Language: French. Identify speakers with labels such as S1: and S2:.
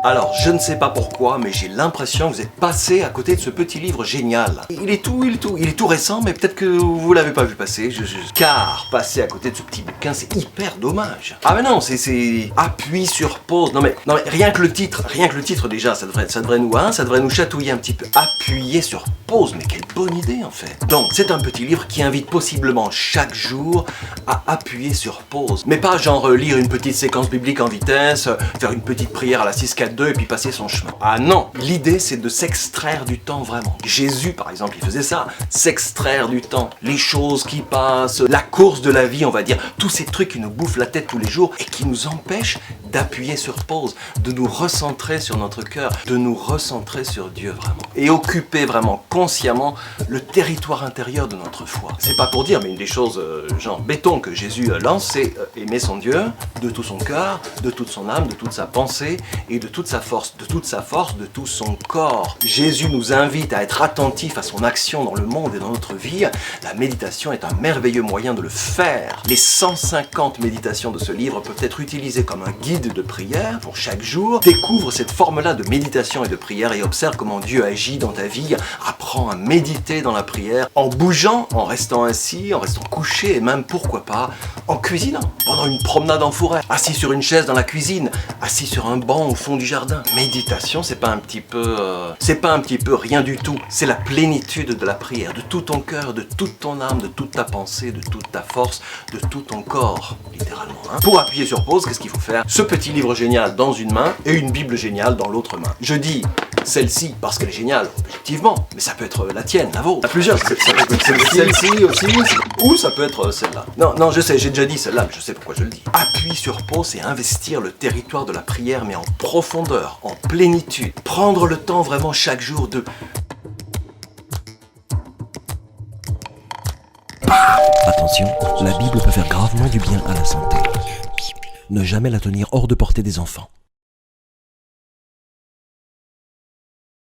S1: Alors, je ne sais pas pourquoi, mais j'ai l'impression que vous êtes passé à côté de ce petit livre génial. Il est tout récent, mais peut-être que vous l'avez pas vu passer. Car passer à côté de ce petit bouquin, c'est hyper dommage. Ah mais non, c'est appuie sur pause. Non mais rien que le titre déjà, ça devrait nous chatouiller un petit peu. Appuyer sur pause, mais quelle bonne idée en fait. Donc, c'est un petit livre qui invite possiblement chaque jour à appuyer sur pause. Mais pas genre lire une petite séquence biblique en vitesse, faire une petite prière à la 6-4-2 et puis passer son chemin. Ah non, l'idée c'est de s'extraire du temps vraiment. Jésus par exemple, il faisait ça, s'extraire du temps. Les choses qui passent, la course de la vie on va dire, tous ces trucs qui nous bouffent la tête tous les jours et qui nous empêchent d'appuyer sur pause, de nous recentrer sur notre cœur, de nous recentrer sur Dieu vraiment. Et occuper vraiment consciemment le territoire intérieur de notre foi. C'est pas pour dire, mais une des choses genre béton que Jésus lance, c'est aimer son Dieu de tout son cœur, de toute son âme, de toute sa pensée et de toute sa force, de tout son corps. Jésus nous invite à être attentifs à son action dans le monde et dans notre vie. La méditation est un merveilleux moyen de le faire. Les 150 méditations de ce livre peuvent être utilisées comme un guide de prière pour chaque jour. Découvre cette forme-là de méditation et de prière et observe comment Dieu agit dans ta vie. Apprends à méditer dans la prière en bougeant, en restant assis, en restant couché et même pourquoi pas en cuisinant, pendant une promenade en forêt, assis sur une chaise dans la cuisine, assis sur un banc au fond du jardin. Méditation, c'est pas un petit peu rien du tout. C'est la plénitude de la prière, de tout ton cœur, de toute ton âme, de toute ta pensée, de toute ta force, de tout ton corps, littéralement. Pour appuyer sur pause, qu'est-ce qu'il faut faire? Ce petit livre génial dans une main et une Bible géniale dans l'autre main. Je dis celle-ci parce qu'elle est géniale, objectivement, mais ça peut être la tienne, la vôtre. Il y a plusieurs, ça peut être celle-ci aussi, ou ça peut être celle-là. Non, je sais, j'ai déjà dit celle-là, mais je sais pourquoi je le dis. Appuie sur pause et investir le territoire de la prière, mais en profondeur, en plénitude. Prendre le temps vraiment chaque jour de...
S2: Attention, la Bible peut faire gravement du bien à la santé. Ne jamais la tenir hors de portée des enfants.